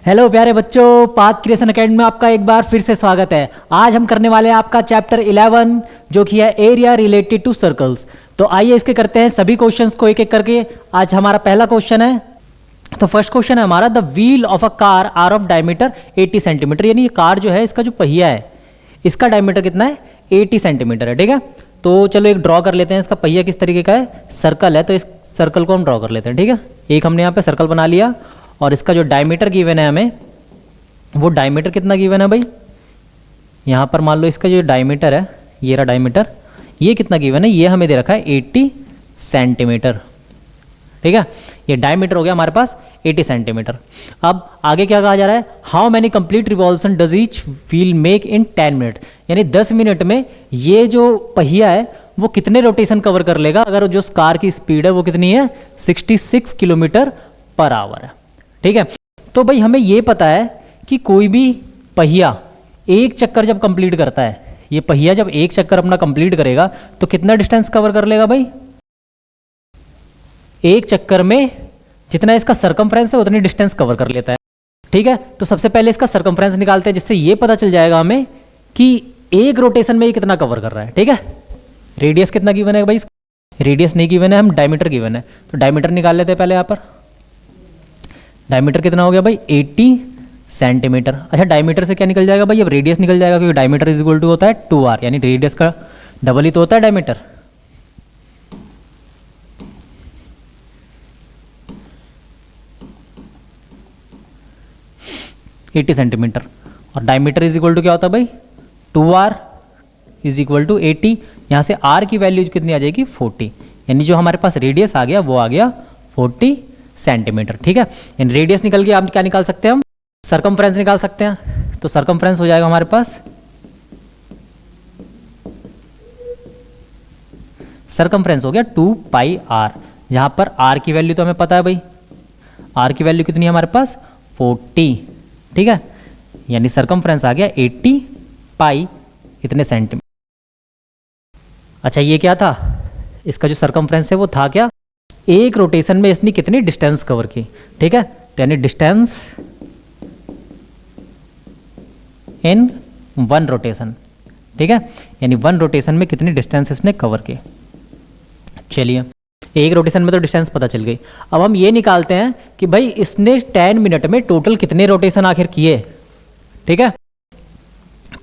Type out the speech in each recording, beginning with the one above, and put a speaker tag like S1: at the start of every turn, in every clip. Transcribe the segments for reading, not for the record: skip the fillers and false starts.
S1: Hello प्यारे बच्चों, path creation academy में आपका एक बार फिर से स्वागत है। आज हम करने वाले हैं आपका चैप्टर 11 जो कि है एरिया रिलेटेड टू सर्कल्स। तो आइए इसके करते हैं सभी क्वेश्चंस को एक एक करके। आज हमारा पहला क्वेश्चन है, तो फर्स्ट क्वेश्चन है हमारा, the wheel of a car are of diameter 80 centimetre. यानी ये कार जो है, इसका जो पहिया है, इसका डायमीटर कितना है, 80 सेंटीमीटर है। ठीक है, तो चलो एक ड्रॉ कर लेते हैं। इसका पहिया किस तरीके का है, सर्कल है, तो इस सर्कल को हम ड्रॉ कर लेते हैं। ठीक है, एक हमने यहाँ पे सर्कल बना लिया और इसका जो डायमीटर गिवन है हमें, वो डायमीटर कितना गिवन है भाई, यहाँ पर मान लो इसका जो डायमीटर है, ये रहा डायमीटर, ये कितना गिवन है, ये हमें दे रखा है 80 सेंटीमीटर। ठीक है, ये डायमीटर हो गया हमारे पास 80 सेंटीमीटर। अब आगे क्या कहा जा रहा है, how many complete revolution does each wheel make in 10 minute. यानी 10 मिनट में ये जो पहिया है वो कितने रोटेशन कवर कर लेगा, अगर जो कार की स्पीड है वो कितनी है, 66 किलोमीटर पर आवर है। ठीक है, तो भाई हमें ये पता है कि कोई भी पहिया एक चक्कर जब कंप्लीट करता है, ये पहिया जब एक चक्कर अपना कंप्लीट करेगा तो कितना डिस्टेंस कवर कर लेगा भाई, एक चक्कर में जितना इसका सरकमफ्रेंस है उतनी डिस्टेंस कवर कर लेता है। ठीक है, तो सबसे पहले इसका सरकमफ्रेंस निकालते हैं, जिससे ये पता चल जाएगा हमें कि एक रोटेशन में ये कितना कवर कर रहा है। ठीक है, रेडियस कितना गिवन है भाई, रेडियस नहीं गिवन है, हम डायमीटर गिवन है, तो डायमीटर निकाल लेते हैं पहले। यहाँ पर डायमीटर कितना हो गया भाई, 80 सेंटीमीटर। अच्छा, डायमीटर से क्या निकल जाएगा भाई, अब रेडियस निकल जाएगा, क्योंकि डायमीटर इज इक्वल टू होता है 2r, यानी रेडियस का डबल ही तो होता है डायमीटर। एटी सेंटीमीटर, और डायमीटर इज इक्वल टू क्या होता है भाई, 2r इज इक्वल टू 80। यहाँ से r की वैल्यू कितनी आ जाएगी, 40, यानी जो हमारे पास रेडियस आ गया वो आ गया 40 सेंटीमीटर। ठीक है, यानी रेडियस निकल गया, आप क्या निकाल सकते हैं, हम सरकमफ्रेंस निकाल सकते हैं। तो सरकमफ्रेंस हो जाएगा हमारे पास, सरकमफ्रेंस हो गया 2πr, जहां पर r की वैल्यू तो हमें पता है भाई, r की वैल्यू कितनी है हमारे पास, 40। ठीक है, यानी सरकमफ्रेंस आ गया 80 पाई इतने सेंटीमीटर। अच्छा, ये क्या था, इसका जो सरकमफ्रेंस है वो था क्या, एक रोटेशन में इसने कितनी डिस्टेंस कवर की। ठीक है, तो यानी डिस्टेंस इन वन रोटेशन। ठीक है, यानी वन रोटेशन में कितनी डिस्टेंस इसने कवर की। चलिए, एक रोटेशन में तो डिस्टेंस पता चल गई। अब हम ये निकालते हैं कि भाई इसने 10 मिनट में टोटल कितने रोटेशन आखिर किए। ठीक है,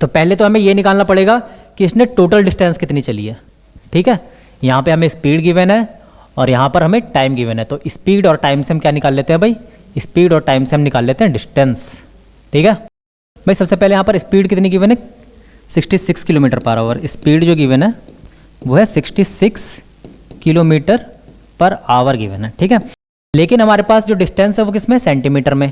S1: तो पहले तो हमें ये निकालना पड़ेगा कि इसने टोटल डिस्टेंस कितनी चली है। ठीक है, यहाँ पे हमें स्पीड गिवन है और यहाँ पर हमें टाइम गिवन है, तो स्पीड और टाइम से हम क्या निकाल लेते हैं भाई, स्पीड और टाइम से हम निकाल लेते हैं डिस्टेंस। ठीक है भाई, सबसे पहले यहाँ पर स्पीड कितनी गिवन है, 66 किलोमीटर पर आवर। स्पीड जो गिवन है वो है 66 किलोमीटर पर आवर गिवन है। ठीक है, लेकिन हमारे पास जो डिस्टेंस है वो किस में, सेंटीमीटर में,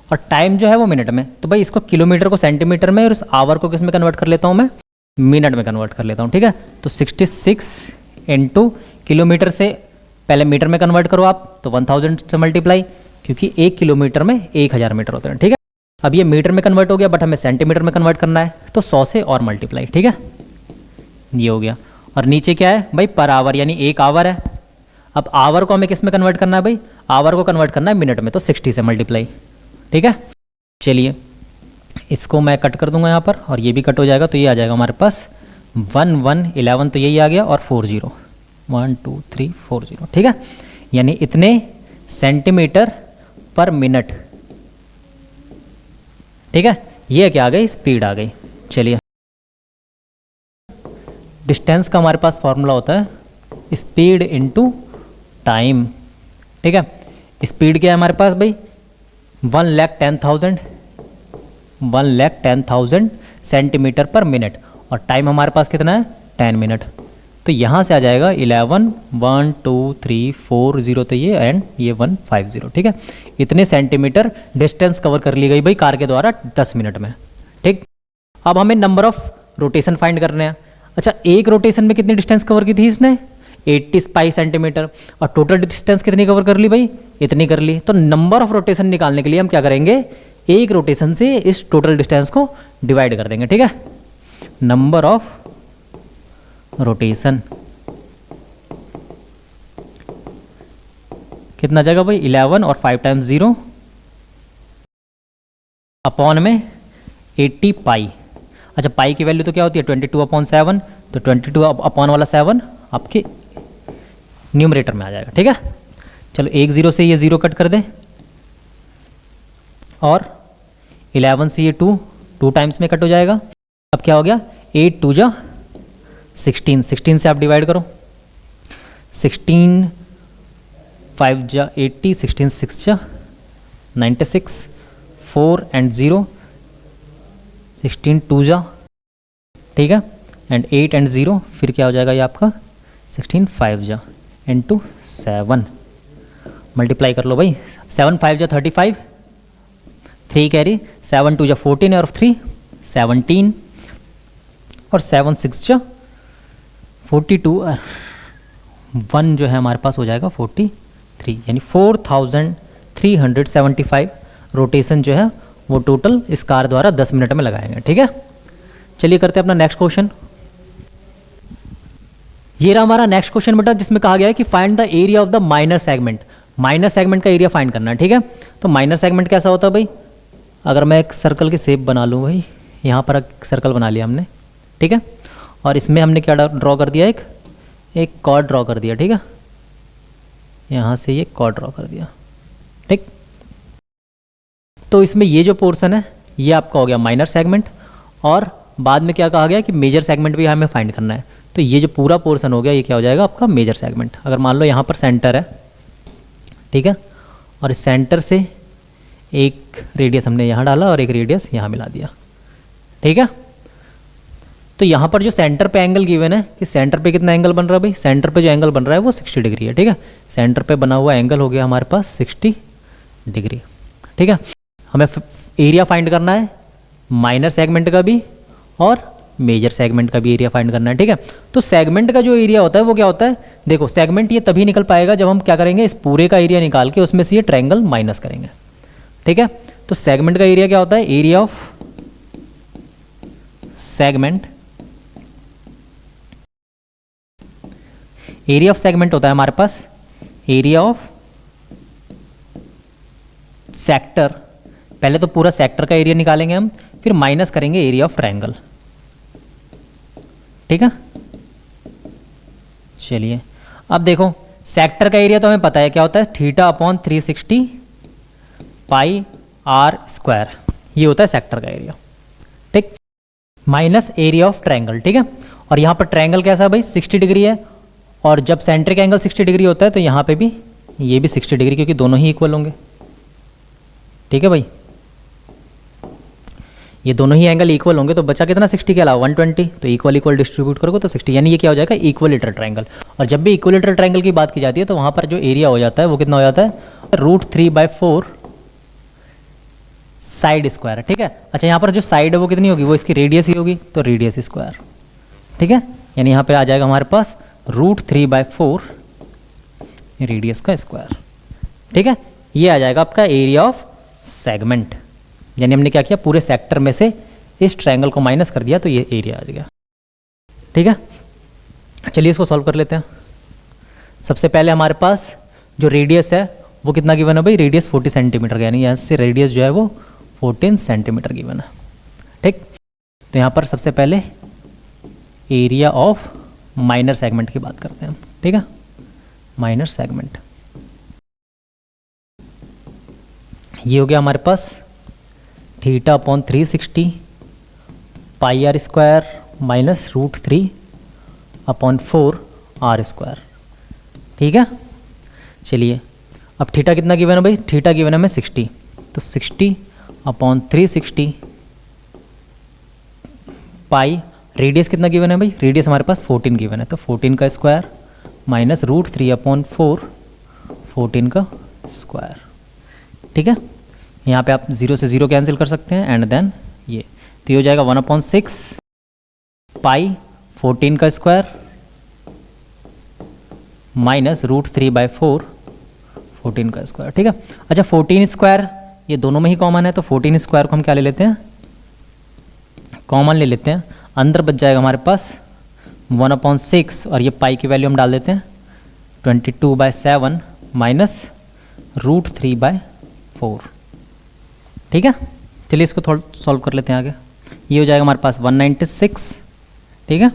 S1: और टाइम जो है वो मिनट में। तो भाई इसको किलोमीटर को सेंटीमीटर में और उस आवर को किस में कन्वर्ट कर लेता हूँ मैं, मिनट में कन्वर्ट कर लेता हूँ। ठीक है, तो 66 इंटू किलोमीटर से पहले मीटर में कन्वर्ट करो आप, तो 1000 से मल्टीप्लाई, क्योंकि 1 किलोमीटर में 1000 मीटर होते हैं। ठीक है, अब ये मीटर में कन्वर्ट हो गया, बट हमें सेंटीमीटर में कन्वर्ट करना है, तो 100 से और मल्टीप्लाई। ठीक है, ये हो गया, और नीचे क्या है भाई, पर आवर, यानी 1 आवर है। अब आवर को हमें किस में कन्वर्ट करना है भाई, आवर को कन्वर्ट करना है मिनट में, तो 60 से मल्टीप्लाई। ठीक है, चलिए इसको मैं कट कर दूंगा यहाँ पर, और ये भी कट हो जाएगा, तो ये आ जाएगा हमारे पास 1 1 11, तो यही आ गया, और 40 1 2 3 4 0। ठीक है, यानी इतने सेंटीमीटर पर मिनट। ठीक है, ये क्या आ गई, स्पीड आ गई। चलिए, डिस्टेंस का हमारे पास फॉर्मूला होता है स्पीड इनटू टाइम। ठीक है, स्पीड क्या है हमारे पास भाई, 1,10,000 सेंटीमीटर पर मिनट, और टाइम हमारे पास कितना है, 10 मिनट। तो यहाँ से आ जाएगा 11 1 2 3 4 0, तो ये एंड ये 150। ठीक है, इतने सेंटीमीटर डिस्टेंस कवर कर ली गई भाई कार के द्वारा 10 मिनट में। ठीक, अब हमें नंबर ऑफ रोटेशन फाइंड करने हैं। अच्छा, एक रोटेशन में कितनी डिस्टेंस कवर की थी इसने, 80 सेंटीमीटर, और टोटल डिस्टेंस कितनी कवर कर ली भाई, इतनी कर ली। तो नंबर ऑफ रोटेशन निकालने के लिए हम क्या करेंगे, एक रोटेशन से इस टोटल डिस्टेंस को डिवाइड कर देंगे। ठीक है, नंबर ऑफ रोटेशन कितना आ जाएगा भाई, 11 और 5 टाइम्स 0 अपॉन में 80 पाई। अच्छा, पाई की वैल्यू तो क्या होती है 22/7, तो 22 अपॉन वाला 7 आपके न्यूमरेटर में आ जाएगा। ठीक है, चलो एक ज़ीरो से ये ज़ीरो कट कर दें और 11 से ये 2 टाइम्स में कट हो जाएगा। अब क्या हो गया 8 2 जा 16, 16 से आप डिवाइड करो, 16 5 जा 80, 16 6 जा 96, 4 and 0, 16 2 जा, ठीक है, एंड 8 and 0, फिर क्या हो जाएगा ये आपका 16 5 जा इंटू 7, मल्टीप्लाई कर लो भाई, 7 5 जा 35, 3 कैरी, 7 2 जा 14 और 3 17, और 7 6 जा 42 और 1 जो है हमारे पास हो जाएगा 43, यानी 4375 रोटेशन जो है वो टोटल इस कार द्वारा 10 मिनट में लगाएंगे। ठीक है, चलिए करते हैं अपना नेक्स्ट क्वेश्चन। ये रहा हमारा नेक्स्ट क्वेश्चन बेटा, जिसमें कहा गया है कि find the area of the minor segment. Minor segment का एरिया फाइंड करना है। ठीक है, तो माइनर सेगमेंट कैसा होता है भाई, अगर मैं एक सर्कल की शेप बना लूँ भाई, यहाँ पर एक सर्कल बना लिया हमने, ठीक है, और इसमें हमने क्या ड्रॉ कर दिया, एक कॉर्ड ड्रॉ कर दिया। ठीक है, यहाँ से ये कॉर्ड ड्रॉ कर दिया। ठीक, तो इसमें ये जो पोर्शन है ये आपका हो गया माइनर सेगमेंट, और बाद में क्या कहा गया कि मेजर सेगमेंट भी हमें फाइंड करना है। तो ये जो पूरा पोर्शन हो गया ये क्या हो जाएगा आपका मेजर सेगमेंट। अगर मान लो यहाँ पर सेंटर है, ठीक है, और इस सेंटर से एक रेडियस हमने यहाँ डाला और एक रेडियस यहाँ मिला दिया। ठीक है, तो यहाँ पर जो सेंटर पे एंगल गिवन है कि सेंटर पे कितना एंगल बन रहा है भाई, सेंटर पे जो एंगल बन रहा है वो 60 डिग्री है। ठीक है, सेंटर पे बना हुआ एंगल हो गया हमारे पास 60 डिग्री। ठीक है, हमें एरिया फाइंड करना है माइनर सेगमेंट का भी और मेजर सेगमेंट का भी एरिया फाइंड करना है। ठीक है, तो सेगमेंट का जो एरिया होता है वो क्या होता है, देखो सेगमेंट ये तभी निकल पाएगा जब हम क्या करेंगे, इस पूरे का एरिया निकाल के उसमें से ये ट्रायंगल माइनस करेंगे। ठीक है, तो सेगमेंट का एरिया क्या होता है, area of segment, area of segment होता है हमारे पास एरिया ऑफ सेक्टर। पहले तो पूरा सेक्टर का एरिया निकालेंगे हम, फिर माइनस करेंगे एरिया ऑफ ट्रायंगल। ठीक है, चलिए अब देखो सेक्टर का एरिया तो हमें पता है क्या होता है, θ/360 पाई आर स्क्वायर, ये होता है सेक्टर का एरिया। ठीक, माइनस एरिया ऑफ ट्रायंगल। ठीक है, और यहाँ पर ट्रायंगल कैसा भाई 60 डिग्री है, और जब सेंट्रिक एंगल 60 डिग्री होता है तो यहाँ पे भी ये भी 60 डिग्री, क्योंकि दोनों ही इक्वल होंगे। ठीक है भाई, ये दोनों ही एंगल इक्वल होंगे, तो बचा कितना 60 के अलावा 120, तो इक्वल इक्वल डिस्ट्रीब्यूट करोगे तो 60, यानी ये क्या हो जाएगा इक्वलेटरल ट्रायंगल। और जब भी इक्वलेटरल ट्रायंगल की बात की जाती है तो वहाँ पर जो एरिया हो जाता है वो कितना हो जाता है, √3/4 साइड स्क्वायर। ठीक है, अच्छा यहाँ पर जो साइड है वो कितनी होगी, वो इसकी रेडियस ही होगी, तो रेडियस स्क्वायर। ठीक है, यानी यहाँ पे आ जाएगा हमारे पास √3/4 रेडियस का स्क्वायर। ठीक है, ये आ जाएगा आपका एरिया ऑफ सेगमेंट, यानी हमने क्या किया पूरे सेक्टर में से इस ट्रायंगल को माइनस कर दिया तो ये एरिया आ गया। ठीक है, चलिए इसको सॉल्व कर लेते हैं। सबसे पहले हमारे पास जो रेडियस है वो कितना गिवन है भाई, रेडियस 40 सेंटीमीटर का, यानी यहाँ से रेडियस जो है वो 14 सेंटीमीटर गिवन है। ठीक, तो यहाँ पर सबसे पहले एरिया ऑफ माइनर सेगमेंट की बात करते हैं। ठीक है, माइनर सेगमेंट ये हो गया हमारे पास θ/360 pi r square minus √3/4 r square. ठीक है, चलिए अब थीटा कितना गिवन है भाई, थीटा गिवन है हमें 60, तो 60/360 पाई, रेडियस कितना गिवन है भाई, रेडियस हमारे पास 14 गिवन है, तो 14 का स्क्वायर माइनस √3/4 14 का स्क्वायर। ठीक है, यहाँ पे आप 0 से 0 कैंसिल कर सकते हैं, एंड देन ये तो ये हो जाएगा 1/6 पाई 14 का स्क्वायर माइनस √3/4 14 का स्क्वायर। ठीक है, अच्छा 14 स्क्वायर ये दोनों में ही कॉमन है, तो 14 स्क्वायर को हम क्या ले लेते हैं, कॉमन ले लेते हैं, अंदर बच जाएगा हमारे पास 1/6, और ये पाई की वैल्यू हम डाल देते हैं 22/7 माइनस √3/4। ठीक है, चलिए इसको थोड़ा सॉल्व कर लेते हैं आगे। ये हो जाएगा हमारे पास 196, ठीक है,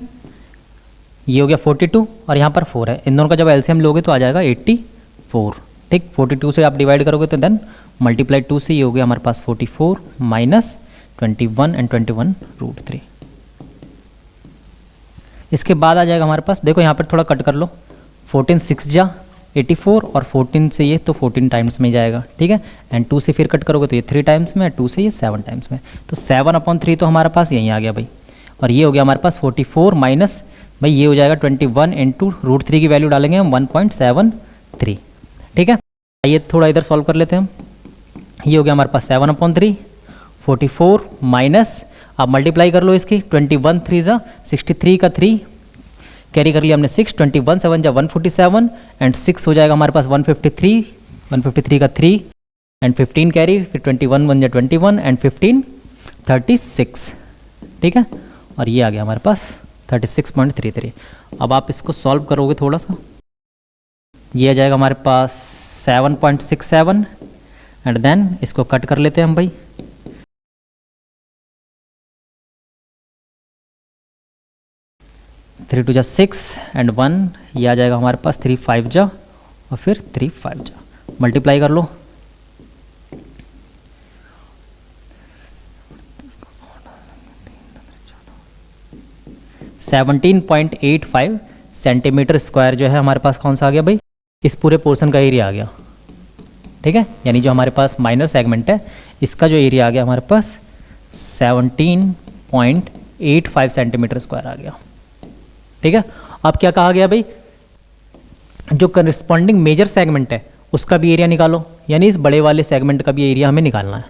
S1: ये हो गया 42 और यहाँ पर 4 है। इन दोनों का जब एलसीएम लोगे तो आ जाएगा 84, ठीक। 42 से आप डिवाइड करोगे तो देन मल्टीप्लाई 2 से ये हो गया हमारे पास 44 माइनस 21 एंड 21√3। इसके बाद आ जाएगा हमारे पास, देखो यहाँ पर थोड़ा कट कर लो, 14 6 जा 84 और 14 से ये तो 14 टाइम्स में जाएगा, ठीक है, एंड 2 से फिर कट करोगे तो ये 3 टाइम्स में, 2 से ये 7 टाइम्स में, तो 7/3 तो हमारे पास यहीं आ गया भाई। और ये हो गया हमारे पास 44 माइनस भाई ये हो जाएगा 21 इंटू √3 की वैल्यू डालेंगे हम 1.73, ठीक है। आइए थोड़ा इधर सॉल्व कर लेते हैं हम। ये हो गया हमारे पास 7/3, 44 माइनस, आप मल्टीप्लाई कर लो इसकी, 21 3 जा 63 का 3 कैरी कर लिया हमने 6, 21 7 जा 147 एंड 6 हो जाएगा हमारे पास 153, 153 का 3 एंड 15 कैरी, फिर 21 1 जा 21 एंड 15 36, ठीक है, और ये आ गया हमारे पास 36.33। अब आप इसको सॉल्व करोगे थोड़ा सा, ये आ जाएगा हमारे पास 7.67 एंड देन इसको कट कर लेते हैं हम भाई। थ्री 2 जा 6 एंड 1, ये आ जाएगा हमारे पास 3 5 जा और फिर 3 5 जा, मल्टीप्लाई कर लो, $17.85 सेंटीमीटर स्क्वायर जो है हमारे पास कौन सा आ गया भाई, इस पूरे पोर्शन का एरिया आ गया, ठीक है। यानी जो हमारे पास माइनर सेगमेंट है इसका जो एरिया आ गया हमारे पास 17.85 सेंटीमीटर स्क्वायर आ गया, ठीक है। अब क्या कहा गया भाई, जो करस्पॉन्डिंग मेजर सेगमेंट है उसका भी एरिया निकालो, यानी इस बड़े वाले सेगमेंट का भी एरिया हमें निकालना है,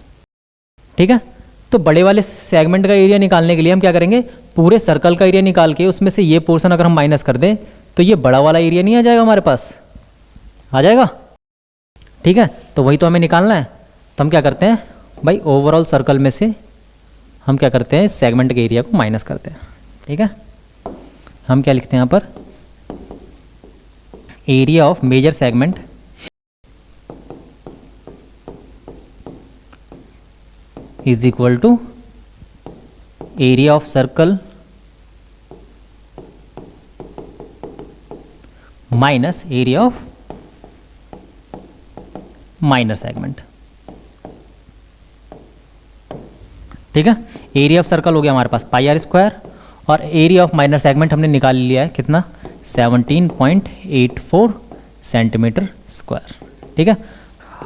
S1: ठीक है। तो बड़े वाले सेगमेंट का एरिया निकालने के लिए हम क्या करेंगे, पूरे सर्कल का एरिया निकाल के उसमें से ये पोर्शन अगर हम माइनस कर दें तो ये बड़ा वाला एरिया नहीं आ जाएगा हमारे पास, आ जाएगा, ठीक है। तो वही तो हमें निकालना है। तो हम क्या करते हैं भाई, ओवरऑल सर्कल में से हम क्या करते हैं, सेगमेंट के एरिया को माइनस करते हैं, ठीक है। हम क्या लिखते हैं यहाँ पर, area of major segment is equal to area of circle minus area of minor segment, ठीक है। एरिया ऑफ सर्कल हो गया हमारे पास πr² और एरिया ऑफ माइनर सेगमेंट हमने निकाल लिया है कितना, 17.84 सेंटीमीटर स्क्वायर, ठीक है।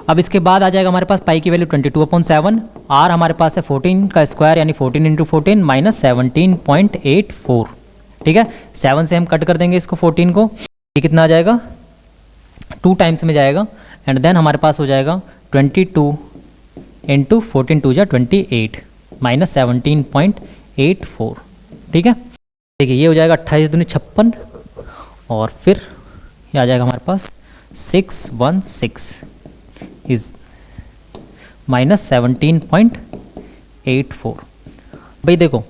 S1: अब इसके बाद आ जाएगा हमारे पास पाई की वैल्यू 22/7, आर हमारे पास है 14 का स्क्वायर यानी 14 इंटू 14 माइनस 17.84, ठीक है। 7 से हम कट कर देंगे इसको 14 को, ये कितना आ जाएगा 2 टाइम्स में जाएगा एंड देन हमारे पास हो जाएगा 22 इंटू 14 2 जा 28 माइनस 17.84, ठीक है। देखिए ये हो जाएगा 28 दूनी 56 और फिर ये आ जाएगा हमारे पास 616 इज माइनस 17.84। भाई देखो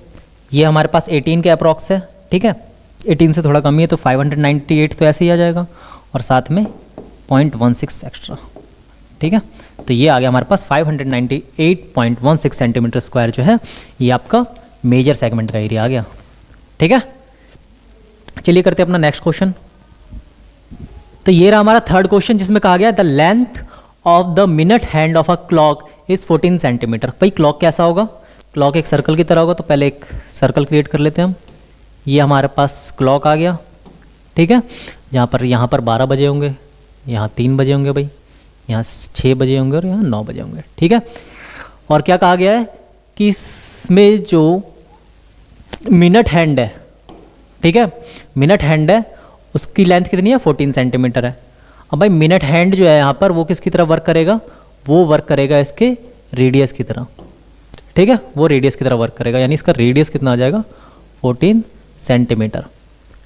S1: ये हमारे पास 18 के अप्रॉक्स है, ठीक है, 18 से थोड़ा कम ही है तो 598 तो ऐसे ही आ जाएगा और साथ में 0.16 एक्स्ट्रा, ठीक है। तो ये आ गया हमारे पास 598.16 सेंटीमीटर स्क्वायर जो है ये आपका मेजर सेगमेंट का एरिया आ गया, ठीक है। चलिए करते हैं अपना नेक्स्ट क्वेश्चन। तो ये रहा हमारा थर्ड क्वेश्चन जिसमें कहा गया the length of the minute hand of a clock is 14 centimetre. भाई क्लॉक कैसा होगा, क्लॉक एक सर्कल की तरह होगा, तो पहले एक सर्कल क्रिएट कर लेते हैं हम। ये हमारे पास क्लॉक आ गया, ठीक है, यहाँ पर 12 बजे होंगे, यहाँ 3 बजे होंगे भाई, यहाँ 6 बजे होंगे और यहाँ 9 बजे होंगे, ठीक है। और क्या कहा गया है कि इसमें जो मिनट हैंड है, ठीक है, मिनट हैंड है उसकी लेंथ कितनी है 14 सेंटीमीटर है। अब भाई मिनट हैंड जो है यहाँ पर वो किसकी तरह वर्क करेगा, वो वर्क करेगा इसके रेडियस की तरह, ठीक है, वो रेडियस की तरह वर्क करेगा, यानी इसका रेडियस कितना आ जाएगा 14 सेंटीमीटर,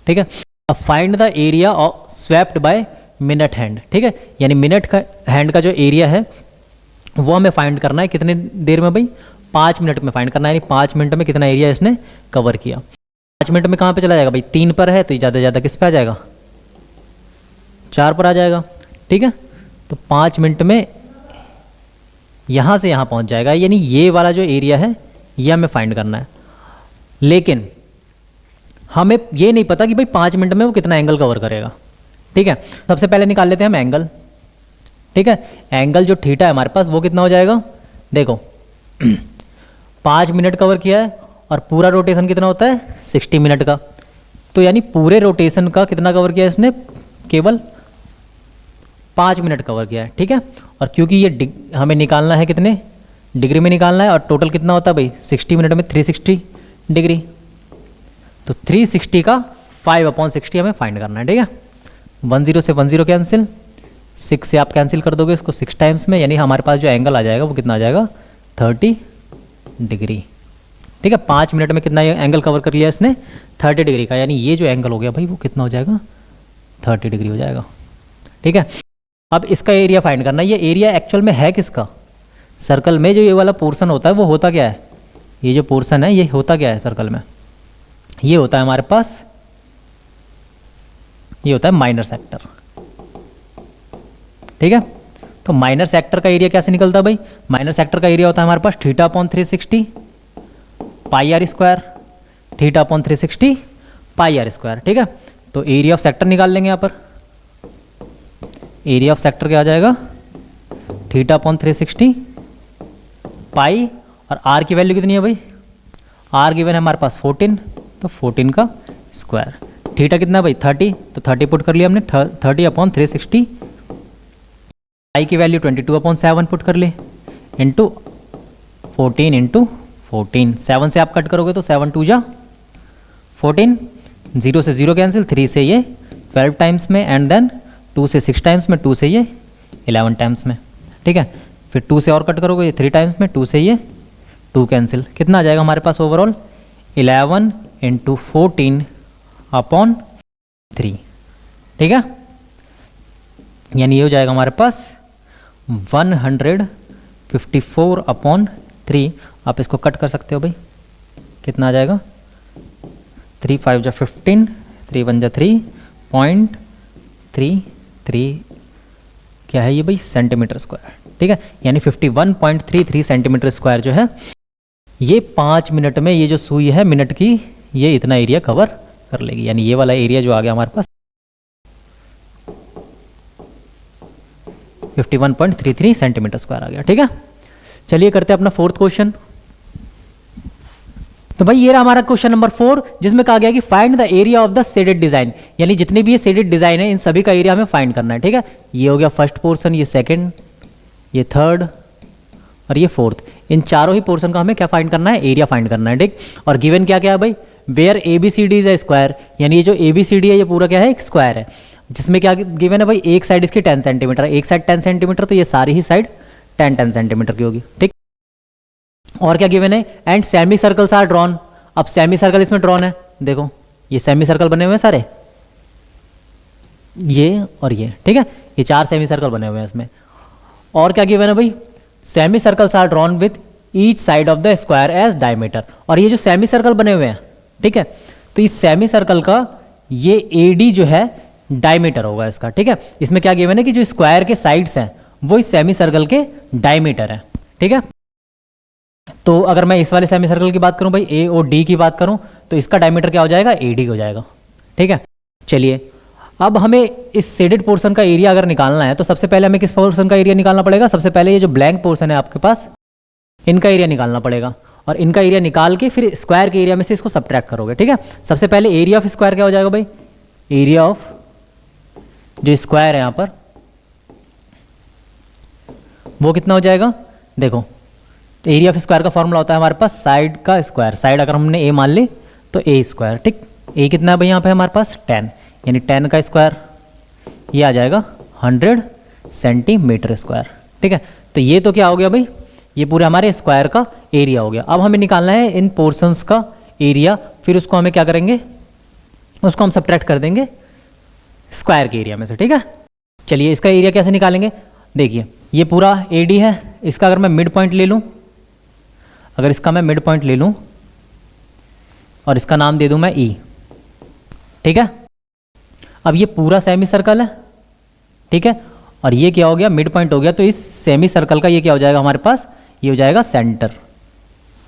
S1: ठीक है। अब find the area of swept by minute hand, ठीक है, यानी मिनट का हैंड का जो एरिया है वो हमें फाइंड करना है कितने देर में भाई, 5 मिनट में फाइंड करना है, यानी 5 मिनट में कितना एरिया इसने कवर किया। 5 मिनट में कहाँ पे चला जाएगा भाई, 3 पर है तो ज़्यादा से ज़्यादा किस पे आ जाएगा, 4 पर आ जाएगा, ठीक है। तो 5 मिनट में यहाँ से यहाँ पहुँच जाएगा, यानी ये वाला जो एरिया है ये हमें फाइंड करना है। लेकिन हमें ये नहीं पता कि भाई 5 मिनट में वो कितना एंगल कवर करेगा। ठीक है, सबसे पहले निकाल लेते हैं हम एंगल। ठीक है, एंगल जो थीटा है हमारे पास वो कितना हो जाएगा, देखो 5 मिनट कवर किया है और पूरा रोटेशन कितना होता है 60 मिनट का, तो यानी पूरे रोटेशन का कितना कवर किया है इसने, केवल 5 मिनट कवर किया है। ठीक है, और क्योंकि ये हमें निकालना है कितने डिग्री में निकालना है, और टोटल कितना होता है भाई 60 मिनट में 360 डिग्री, तो 360 का 5/60 हमें फाइंड करना है। ठीक है, 10 से 10 कैंसिल, 6 से आप कैंसिल कर दोगे इसको 6 टाइम्स में, यानी हमारे पास जो एंगल आ जाएगा वो कितना आ जाएगा 30 डिग्री। ठीक है, 5 मिनट में कितना एंगल कवर कर लिया इसने 30 डिग्री का, यानी ये जो एंगल हो गया भाई वो कितना हो जाएगा 30 डिग्री हो जाएगा। ठीक है, अब इसका एरिया फाइंड करना है। ये एरिया एक्चुअल में है किसका, सर्कल में जो ये वाला पोर्शन होता है वो होता क्या है, ये जो पोर्शन है ये होता क्या है सर्कल में, ये होता है हमारे पास, ये होता है माइनर सेक्टर। ठीक है, तो माइनर सेक्टर का एरिया कैसे निकलता है भाई, माइनर सेक्टर का एरिया होता है हमारे पास θ/360 pi r square, θ/360 pi r square. ठीक है, तो एरिया ऑफ सेक्टर निकाल लेंगे यहाँ पर, एरिया ऑफ सेक्टर क्या आ जाएगा θ/360 पाई, और आर की वैल्यू कितनी है भाई, आर गिवन है हमारे पास 14, तो 14 का स्क्वायर, थीटा कितना भाई 30, तो 30 पुट कर लिया हमने, 30/360, पाई की वैल्यू 22/7 पुट कर ले, इंटू 14 इंटू 14, 7 से आप कट करोगे तो 7 2 जा 14, 0 से 0 कैंसिल, 3 से ये 12 टाइम्स में, एंड देन 2 से 6 टाइम्स में, 2 से ये 11 टाइम्स में। ठीक है, फिर 2 से और कट करोगे ये 3 टाइम्स में, 2 से ये 2 कैंसिल, कितना आ जाएगा हमारे पास ओवरऑल 11 इंटू 14/3। ठीक है, यानी ये हो जाएगा हमारे पास 154/3। आप इसको कट कर सकते हो भाई, कितना आ जाएगा 3 5 जा 15, 3 1 जा 3.33 क्या है ये भाई सेंटीमीटर स्क्वायर। ठीक है, यानी 51.33 सेंटीमीटर स्क्वायर जो है ये 5 मिनट में, ये जो सुई है मिनट की, ये इतना एरिया कवर कर लेगी, यानी ये वाला एरिया जो आ गया हमारे पास 51.33 सेंटीमीटर स्क्वायर आ गया। ठीक है, चलिए करते हैं अपना 4th क्वेश्चन। तो भाई ये रहा हमारा क्वेश्चन नंबर 4, जिसमें कहा गया कि find the area of the shaded design, यानी जितने भी ये शेडेड डिजाइन है इन सभी का एरिया हमें फाइंड करना है। ठीक है, ये हो गया फर्स्ट पोर्शन, ये सेकंड, ये थर्ड और ये फोर्थ, इन चारों ही पोर्शन का हमें क्या फाइंड करना है, एरिया फाइंड करना है। ठीक, और गिवन क्या क्या है भाई, where ABCD is a square, यानी ये जो ABCD है ये पूरा क्या है एक स्क्वायर है, जिसमें क्या गिवन है भाई, एक साइड इसकी 10 सेंटीमीटर, एक साइड 10 सेंटीमीटर, तो ये सारी ही साइड 10 सेंटीमीटर की होगी। ठीक, और क्या गिवन है, and semicircles are drawn. अब सेमी सर्कल इसमें ड्रॉन है, देखो ये सेमी सर्कल बने हुए हैं सारे, ये और ये। ठीक है, ये 4 सेमी सर्कल बने हुए हैं इसमें। और क्या गिवन है भाई, semicircles are drawn with each side of the square as diameter. और ये जो सेमी सर्कल बने हुए हैं, ठीक है, तो इस सेमी सर्कल का ये AD जो है डायमीटर होगा इसका। ठीक है, इसमें क्या गिवन है कि जो स्क्वायर के साइड्स हैं वो इस सेमी सर्कल के डायमीटर है। ठीक है, तो अगर मैं इस वाले सेमी सर्कल की बात करूं भाई, A और D की बात करूं, तो इसका डायमीटर क्या हो जाएगा, AD हो जाएगा। ठीक है, चलिए अब हमें इस शेडेड पोर्शन का एरिया अगर निकालना है, तो सबसे पहले हमें किस पोर्शन का एरिया निकालना पड़ेगा, सबसे पहले ये जो ब्लैंक पोर्शन है आपके पास, इनका एरिया निकालना पड़ेगा, और इनका एरिया निकाल के फिर स्क्वायर के एरिया में से इसको सब्ट्रैक्ट करोगे। ठीक है, सबसे पहले एरिया ऑफ स्क्वायर क्या हो जाएगा भाई, एरिया ऑफ जो स्क्वायर है यहाँ पर वो कितना हो जाएगा, देखो एरिया ऑफ स्क्वायर का फॉर्मूला होता है हमारे पास साइड का स्क्वायर, साइड अगर हमने A मान ली तो A स्क्वायर। ठीक, A कितना है भाई यहाँ पे हमारे पास 10, यानी 10 का स्क्वायर ये आ जाएगा 100 सेंटीमीटर स्क्वायर। ठीक है, तो ये तो क्या हो गया भाई, ये पूरे हमारे स्क्वायर का एरिया हो गया। अब हमें निकालना है इन पोर्शंस का एरिया, फिर उसको हमें क्या करेंगे, उसको हम सब्ट्रैक्ट कर देंगे स्क्वायर के एरिया में से। ठीक है, चलिए इसका एरिया कैसे निकालेंगे, देखिए ये पूरा AD है, इसका अगर मैं मिड पॉइंट ले लूँ, अगर इसका मैं मिड पॉइंट ले लूँ और इसका नाम दे दूँ मैं E। ठीक है, अब ये पूरा सेमी सर्कल है। ठीक है, और ये क्या हो गया, मिड पॉइंट हो गया। तो इस सेमी सर्कल का ये क्या हो जाएगा हमारे पास, ये हो जाएगा सेंटर।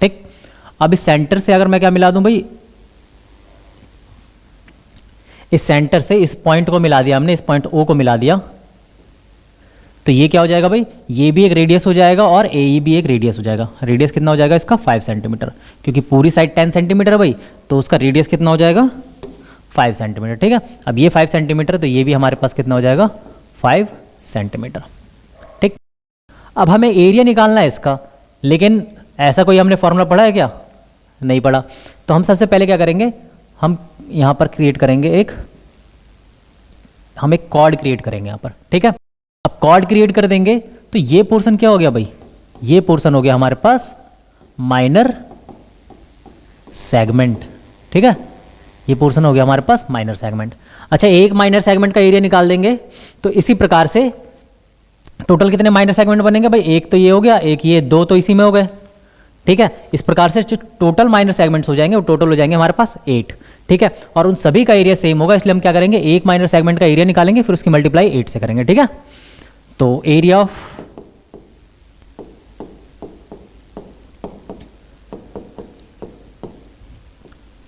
S1: ठीक, अब इस सेंटर से अगर मैं क्या मिला दूं भाई, इस सेंटर से इस पॉइंट को मिला दिया हमने, इस पॉइंट ओ को मिला दिया, तो ये क्या हो जाएगा भाई, ये भी एक रेडियस हो जाएगा और ए भी एक रेडियस हो जाएगा। रेडियस कितना हो जाएगा इसका 5 सेंटीमीटर, क्योंकि पूरी साइड 10 सेंटीमीटर है भाई, तो उसका रेडियस कितना हो जाएगा 5 सेंटीमीटर। ठीक है, अब ये 5 सेंटीमीटर, तो ये भी हमारे पास कितना हो जाएगा 5 सेंटीमीटर। ठीक, अब हमें एरिया निकालना है इसका, लेकिन ऐसा कोई हमने फॉर्मूला पढ़ा है क्या, नहीं पढ़ा। तो हम सबसे पहले क्या करेंगे, हम यहाँ पर क्रिएट करेंगे हम एक कॉर्ड क्रिएट करेंगे यहाँ पर। ठीक है, अब कॉर्ड क्रिएट कर देंगे तो ये पोर्शन क्या हो गया भाई, ये पोर्शन हो गया हमारे पास माइनर सेगमेंट। ठीक है, ये पोर्शन हो गया हमारे पास माइनर सेगमेंट। अच्छा, एक माइनर सेगमेंट का एरिया निकाल देंगे, तो इसी प्रकार से टोटल कितने माइनर सेगमेंट बनेंगे भाई, एक तो ये हो गया, एक ये, दो तो इसी में हो गए। ठीक है, इस प्रकार से जो टोटल माइनर सेगमेंट्स हो जाएंगे वो टोटल हो जाएंगे हमारे पास 8। ठीक है, और उन सभी का एरिया सेम होगा, इसलिए हम क्या करेंगे, एक माइनर सेगमेंट का एरिया निकालेंगे, फिर उसकी मल्टीप्लाई 8 से करेंगे। ठीक है, तो एरिया ऑफ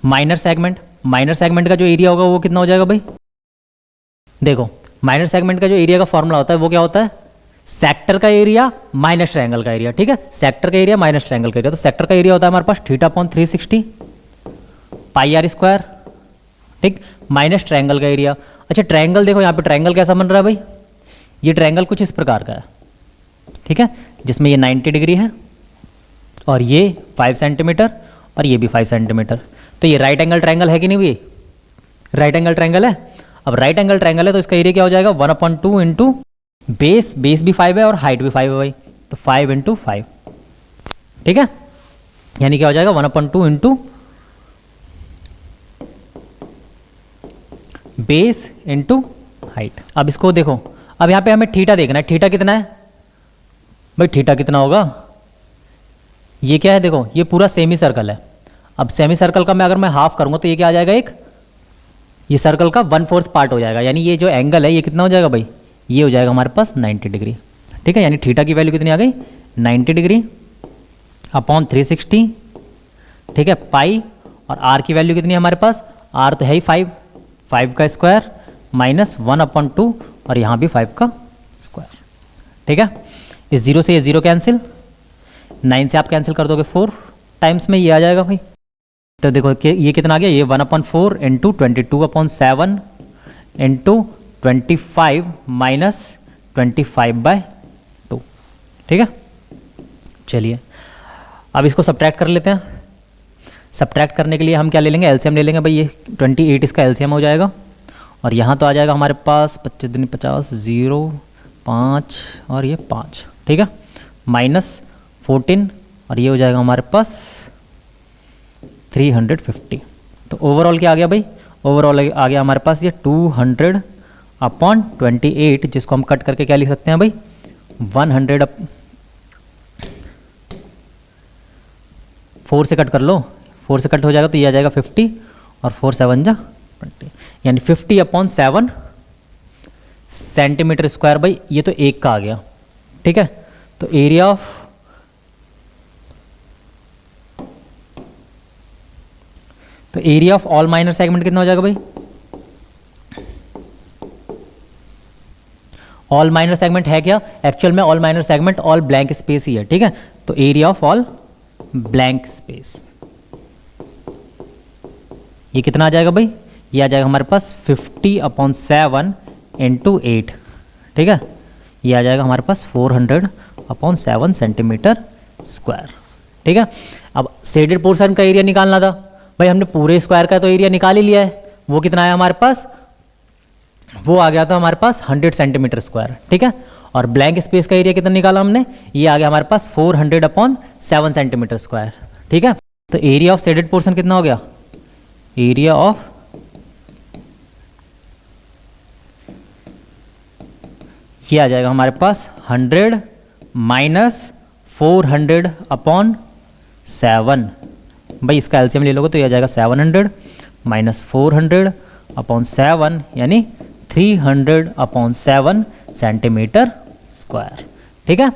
S1: माइनर सेगमेंट का जो एरिया होगा वो कितना हो जाएगा भाई, देखो माइनर सेगमेंट का जो एरिया का फॉर्मूला होता है वो क्या होता है, सेक्टर का एरिया माइनस ट्रायंगल का एरिया। ठीक है, सेक्टर का एरिया माइनस ट्रायंगल का एरिया, तो सेक्टर का एरिया होता है हमारे पास θ/360 पाई आर स्क्वायर। ठीक, माइनस ट्रायंगल का एरिया। अच्छा, ट्रायंगल देखो यहाँ पे ट्रायंगल कैसा बन रहा है भाई, ये ट्रायंगल कुछ इस प्रकार का है। ठीक है, जिसमें ये 90 डिग्री है और ये 5 सेंटीमीटर और ये भी 5 सेंटीमीटर। तो ये राइट एंगल ट्रायंगल है कि नहीं भाई, राइट एंगल ट्रायंगल है। अब राइट एंगल ट्रायंगल है तो इसका एरिया क्या हो जाएगा 1/2 इंटू बेस भी 5 है और हाइट भी 5 है भाई, तो 5 इंटू 5। ठीक है, यानी क्या हो जाएगा 1/2 इंटू बेस इंटू हाइट। अब इसको देखो, अब यहाँ पे हमें थीटा देखना है, थीटा कितना है भाई, थीटा कितना होगा, ये क्या है देखो, ये पूरा सेमी सर्कल है। अब सेमी सर्कल का मैं अगर मैं हाफ करूँगा तो ये क्या आ जाएगा, एक ये सर्कल का 1/4 पार्ट हो जाएगा, यानी ये जो एंगल है ये कितना हो जाएगा भाई, ये हो जाएगा हमारे पास 90 डिग्री। ठीक है, यानी थीटा की वैल्यू कितनी आ गई 90 डिग्री अपॉन 360। ठीक है, पाई, और आर की वैल्यू कितनी है हमारे पास, आर तो है ही 5 का स्क्वायर माइनस 1/2 और यहाँ भी 5 का स्क्वायर। ठीक है, इस 0 से ये 0 कैंसिल, 9 से आप कैंसिल कर दोगे 4 टाइम्स में ये आ जाएगा भाई। तो देखो कि ये कितना आ गया, ये 1/4 इंटू 22/7 इंटू 25 माइनस 25/2। ठीक है, चलिए अब इसको सब्ट्रैक्ट कर लेते हैं। सब्ट्रैक्ट करने के लिए हम क्या ले लेंगे, एलसीएम ले लेंगे भाई, ये 28 इसका एलसीएम हो जाएगा, और यहाँ तो आ जाएगा हमारे पास 25 दूनी 50, 0 5 और ये 5। ठीक है, माइनस 14 और ये हो जाएगा हमारे पास 350। तो ओवरऑल क्या आ गया भाई, ओवरऑल आ गया हमारे पास ये 200/28, जिसको हम कट करके क्या लिख सकते हैं भाई 100 4 से कट कर लो, 4 से कट हो जाएगा तो ये आ जाएगा 50 और 4 7 जा 20, यानी 50/7 सेंटीमीटर स्क्वायर भाई, ये तो एक का आ गया। ठीक है, तो area of all minor segment कितना हो जाएगा भाई, ऑल माइनर सेगमेंट है क्या, एक्चुअल में all minor segment all blank space ही है। ठीक है, तो area of all blank space ये कितना आ जाएगा भाई, ये आ जाएगा हमारे पास 50/7 इंटू 8। ठीक है, ये आ जाएगा हमारे पास 400/7 सेंटीमीटर स्क्वायर। ठीक है, अब शेडेड पोर्शन का एरिया निकालना था भाई, हमने पूरे स्क्वायर का तो एरिया निकाल ही लिया है, वो कितना आया हमारे पास, वो आ गया था हमारे पास 100 सेंटीमीटर स्क्वायर। ठीक है, और ब्लैंक स्पेस का एरिया कितना निकाला हमने, ये आ गया हमारे पास 400/7 सेंटीमीटर स्क्वायर। ठीक है, तो एरिया ऑफ शेडेड पोर्शन कितना हो गया, एरिया ऑफ ये आ जाएगा हमारे पास 100 माइनस 400/7 भाई, इसका एलसीएम ले लोगे तो ये आ जाएगा 700 माइनस 400/7 यानी 300/7 सेंटीमीटर स्क्वायर। ठीक है,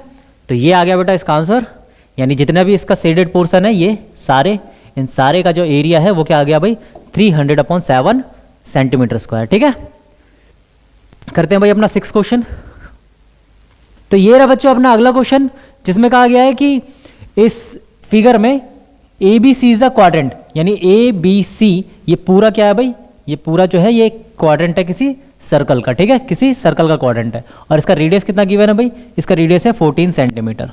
S1: तो ये आ गया बेटा इसका आंसर, यानी जितना भी इसका शेडेड पोर्शन है ये सारे, इन सारे का जो एरिया है वो क्या आ गया भाई 300/7 सेंटीमीटर स्क्वायर। ठीक है, करते हैं भाई अपना 6 क्वेश्चन। तो ये रहा बच्चों अपना अगला क्वेश्चन, जिसमें कहा गया है कि इस फिगर में A B C is a quadrant, यानी ए बी सी ये पूरा क्या है भाई, ये पूरा जो है ये क्वाड्रेंट है किसी सर्कल का। ठीक है, किसी सर्कल का क्वाड्रेंट है, और इसका रेडियस कितना गिवन है भाई, इसका रेडियस है 14 सेंटीमीटर।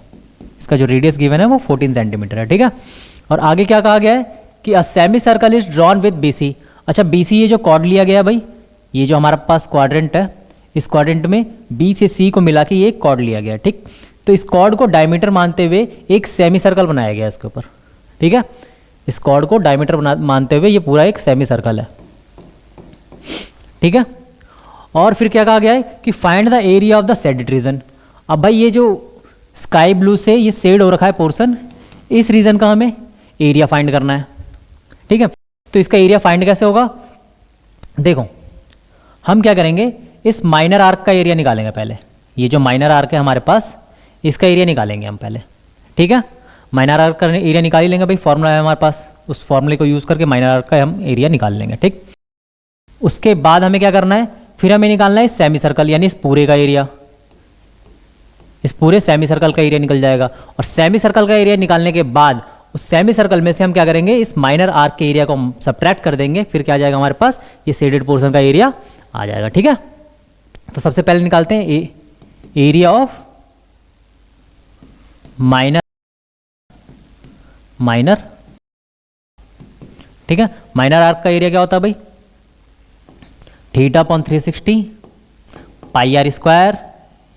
S1: इसका जो रेडियस गिवन है वो 14 सेंटीमीटर है। ठीक है, और आगे क्या कहा गया है कि a semicircle is drawn with B C. अच्छा, बी सी ये जो कॉर्ड लिया गया है भाई, ये जो हमारे पास क्वाड्रेंट है, इस क्वाड्रेंट में बी से सी को मिला के ये एक कॉर्ड लिया गया है। ठीक, तो इस कॉर्ड को डायमीटर मानते हुए एक सेमी सर्कल बनाया गया है इसके ऊपर। ठीक है, इस कॉर्ड को डायमीटर मानते हुए ये पूरा एक सेमी सर्कल है। ठीक है, और फिर क्या कहा गया है कि find the area of the shaded region. अब भाई ये जो स्काई ब्लू से ये शेड हो रखा है पोर्शन, इस रीजन का हमें एरिया फाइंड करना है। ठीक है, तो इसका एरिया फाइंड कैसे होगा, देखो हम क्या करेंगे, इस माइनर आर्क का एरिया निकालेंगे पहले। ये जो माइनर आर्क है हमारे पास, इसका एरिया निकालेंगे हम पहले। ठीक है, माइनर आर्क का एरिया निकाल ही लेंगे भाई, फॉर्मूला है हमारे पास, उस फॉर्मूले को यूज़ करके माइनर आर्क का हम एरिया निकाल लेंगे। ठीक, उसके बाद हमें क्या करना है, फिर हमें निकालना है सेमी सर्कल, यानी इस पूरे का एरिया, इस पूरे सेमी सर्कल का एरिया निकल जाएगा। और सेमी सर्कल का एरिया निकालने के बाद उस सेमी सर्कल में से हम क्या करेंगे, इस माइनर आर्क के एरिया को सब्ट्रैक्ट कर देंगे, फिर क्या आ जाएगा हमारे पास, ये शेडेड पोर्शन का एरिया आ जाएगा। ठीक है, तो सबसे पहले निकालते हैं एरिया ऑफ माइनर, ठीक है, माइनर आर्क का एरिया क्या होता है भाई, θ/360 पाई आर स्क्वायर,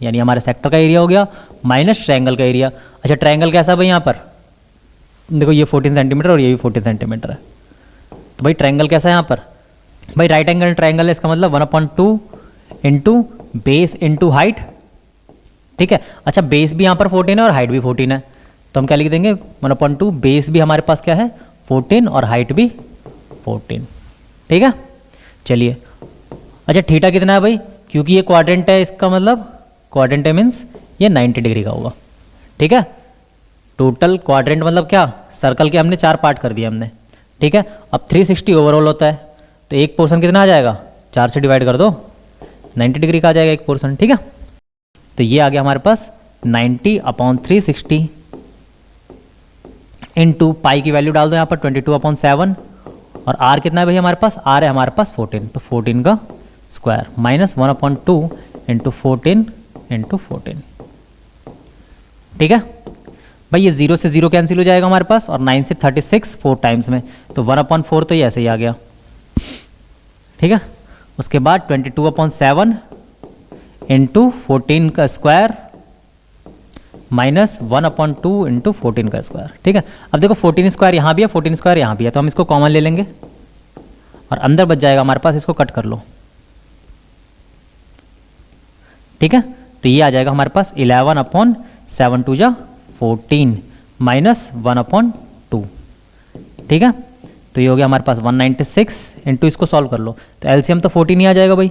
S1: यानी हमारे सेक्टर का एरिया हो गया, माइनस ट्रायंगल का एरिया। अच्छा, ट्रायंगल कैसा भाई, यहाँ पर देखो ये 14 सेंटीमीटर और ये भी 14 सेंटीमीटर है, तो भाई ट्रायंगल कैसा है यहाँ पर भाई, राइट एंगल ट्रायंगल है, इसका मतलब 1/2 इंटू बेस इंटू हाइट। ठीक है, अच्छा बेस भी यहाँ पर 14 है और हाइट भी 14 है, तो हम क्या लिख देंगे 1/2, बेस भी हमारे पास क्या है 14 और हाइट भी 14। ठीक है, चलिए। अच्छा, थीटा कितना है भाई, क्योंकि ये क्वाड्रेंट है, इसका मतलब क्वाड्रेंट है मीन्स ये 90 डिग्री का होगा। ठीक है, टोटल क्वाड्रेंट मतलब क्या, सर्कल के हमने 4 पार्ट कर दिए हमने। ठीक है, अब 360 ओवरऑल होता है, तो एक पोर्शन कितना आ जाएगा, 4 से डिवाइड कर दो, 90 डिग्री का आ जाएगा एक पोर्शन। ठीक है, तो ये आ गया हमारे पास 90/360 इंटू पाई की वैल्यू डाल दो यहाँ पर 22/7, और आर कितना है भाई हमारे पास, आर है हमारे पास 14, तो 14 का स्क्वायर माइनस 1/2 इंटू 14 इंटू 14। ठीक है भाई, ये 0 से 0 कैंसिल हो जाएगा हमारे पास, और 9 से 36 4 टाइम्स में, तो 1/4 तो ये ऐसे ही आ गया। ठीक है, उसके बाद 22/7 इंटू 14 का स्क्वायर माइनस 1/2 इंटू 14 का स्क्वायर। ठीक है, अब देखो 14 स्क्वायर यहाँ भी है, 14 स्क्वायर यहाँ भी है, तो हम इसको कॉमन ले लेंगे और अंदर बच जाएगा हमारे पास, इसको कट कर लो। ठीक है, तो ये आ जाएगा हमारे पास 11/7 2 जा 14 माइनस 1/2। ठीक है, तो ये हो गया हमारे पास 196 इंटू, इसको सॉल्व कर लो, तो एलसीएम तो 14 ही आ जाएगा भाई,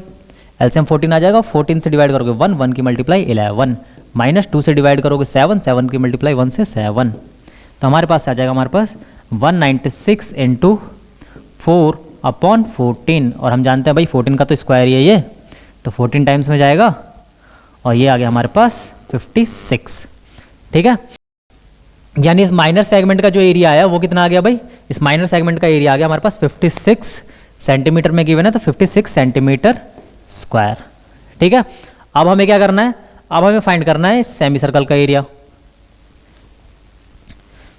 S1: एलसीएम 14 आ जाएगा। 14 से डिवाइड करोगे 1, 1 की मल्टीप्लाई 11, माइनस 2 से डिवाइड करोगे 7, 7 की मल्टीप्लाई 1 से 7, तो हमारे पास आ जाएगा हमारे पास 196 इंटू 4/14, और हम जानते हैं भाई 14 का तो स्क्वायर ही है ये, तो 14 टाइम्स में जाएगा, और ये आ गया हमारे पास 56। ठीक है, यानी इस माइनर सेगमेंट का जो एरिया आया वो कितना आ गया भाई, इस माइनर सेगमेंट का एरिया आ गया हमारे पास 56 सेंटीमीटर में गिवन है, तो 56 सेंटीमीटर स्क्वायर। ठीक है, अब हमें क्या करना है, अब हमें फाइंड करना है सेमी सर्कल का एरिया,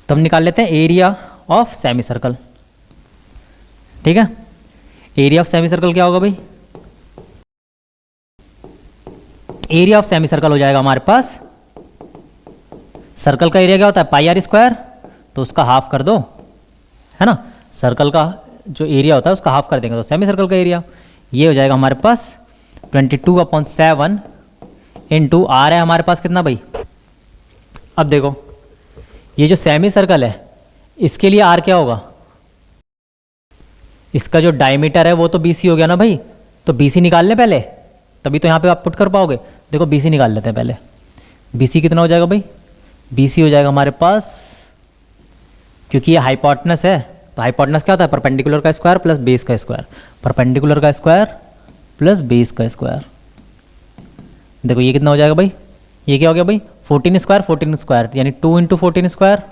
S1: तो हम निकाल लेते हैं एरिया ऑफ सेमी सर्कल। ठीक है, एरिया ऑफ सेमी सर्कल क्या होगा भाई, एरिया ऑफ सेमी सर्कल हो जाएगा हमारे पास, सर्कल का एरिया क्या होता है पाई आर स्क्वायर, तो उसका हाफ कर दो, है ना, सर्कल का जो एरिया होता है उसका हाफ कर देंगे, तो सेमी सर्कल का एरिया ये हो जाएगा हमारे पास 22/7 इंटू आर है हमारे पास कितना भाई। अब देखो ये जो सेमी सर्कल है इसके लिए आर क्या होगा, इसका जो डायमीटर है वो तो BC हो गया ना भाई, तो BC निकाल लें पहले, तभी तो यहाँ पे आप पुट कर पाओगे। देखो BC निकाल लेते हैं पहले। BC कितना हो जाएगा भाई? BC हो जाएगा हमारे पास, क्योंकि ये हाइपोटेनस है तो हाइपोटेनस क्या होता है? परपेंडिकुलर का स्क्वायर प्लस बेस का स्क्वायर, परपेंडिकुलर का स्क्वायर प्लस बेस का स्क्वायर। देखो ये कितना हो जाएगा भाई? ये क्या हो गया भाई? 14 स्क्वायर 14 स्क्वायर यानी 2 इंटू 14 स्क्वायर।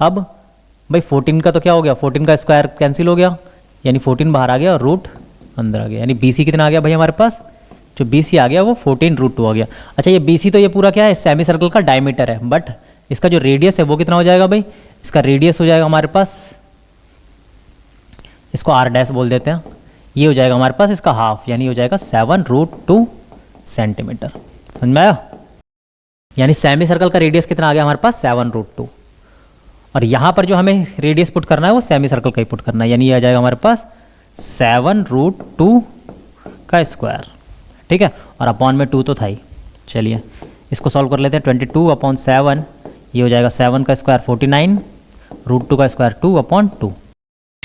S1: अब भाई 14 का तो क्या हो गया? 14 का स्क्वायर कैंसिल हो गया यानी 14 बाहर आ गया और रूट अंदर आ गया, यानी BC कितना आ गया भाई हमारे पास? जो BC आ गया वो 14√2 आ गया। अच्छा ये BC तो ये पूरा क्या है? सेमी सर्कल का डायमीटर है, बट इसका जो रेडियस है वो कितना हो जाएगा भाई? इसका रेडियस हो जाएगा हमारे पास, इसको R' बोल देते हैं, ये हो जाएगा हमारे पास इसका हाफ, यानी हो जाएगा 7√2 सेंटीमीटर। समझ में आया? यानी सेमी सर्कल का रेडियस कितना आ गया हमारे पास? 7√2। और यहाँ पर जो हमें रेडियस पुट करना है वो सेमी सर्कल का ही पुट करना है, यानी ये आ जाएगा हमारे पास 7√2 का स्क्वायर। ठीक है, और अपॉन में 2 तो था ही। चलिए इसको सॉल्व कर लेते हैं। 22/7 ये हो जाएगा 7 का स्क्वायर 49, √2 का स्क्वायर 2/2।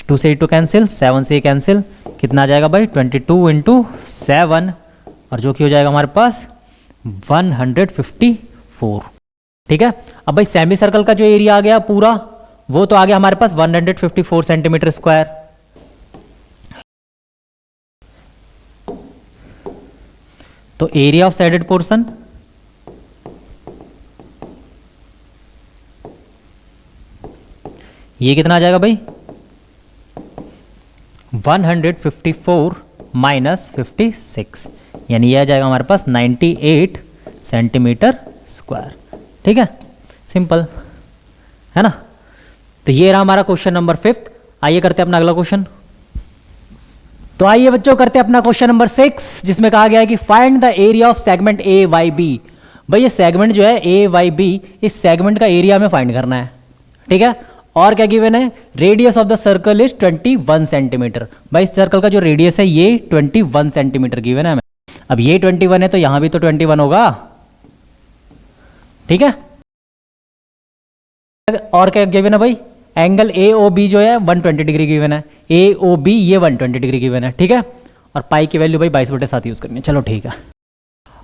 S1: 2 से 2 कैंसिल, 7 से कैंसिल, कितना आ जाएगा भाई? 22 इंटू 7, और जो कि हो जाएगा हमारे पास 154। ठीक है, अब भाई सेमी सर्कल का जो एरिया आ गया पूरा वो तो आ गया हमारे पास 154 सेंटीमीटर स्क्वायर। तो एरिया ऑफ साइडेड पोर्शन ये कितना आ जाएगा भाई? 154 माइनस 56, यानी ये आ जाएगा हमारे पास 98 सेंटीमीटर स्क्वायर। ठीक है, सिंपल है ना। तो ये रहा हमारा क्वेश्चन नंबर 5। आइए करते हैं अपना अगला क्वेश्चन। तो आइए बच्चों करते हैं अपना क्वेश्चन नंबर 6, जिसमें कहा गया है कि find the area of segment AYB। भाई ये सेगमेंट जो है AYB, इस सेगमेंट का एरिया हमें फाइंड करना है। ठीक है, और क्या गिवन है? Radius of the circle is 21 centimetre. भाई इस सर्कल का जो रेडियस है ये 21 सेंटीमीटर गिवन है हमें। अब ये 21 है तो यहां भी तो 21 होगा। ठीक है, और क्या गिवन है भाई? एंगल AOB जो है 120 डिग्री गिवन है, AOB ये 120 डिग्री गिवन है। ठीक है, और पाई की वैल्यू भाई 22/7 यूज करनी है। चलो ठीक है,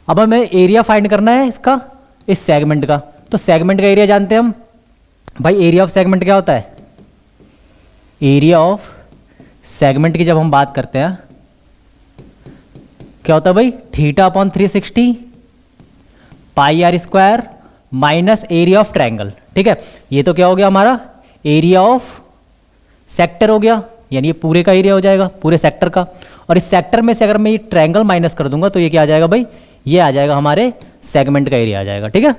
S1: अब हमें एरिया फाइंड करना है इसका, इस सेगमेंट का। तो सेगमेंट का एरिया जानते हैं हम भाई। एरिया ऑफ सेगमेंट क्या होता है? एरिया ऑफ सेगमेंट की जब हम बात करते हैं क्या होता है भाई? θ/360 πr² minus area of triangle. ठीक है, ये तो क्या हो गया हमारा? एरिया ऑफ सेक्टर हो गया, यानी ये पूरे का एरिया हो जाएगा, पूरे सेक्टर का। और इस सेक्टर में से अगर मैं ये ट्रायंगल माइनस कर दूंगा तो ये क्या आ जाएगा भाई? ये आ जाएगा हमारे सेगमेंट का एरिया आ जाएगा। ठीक है,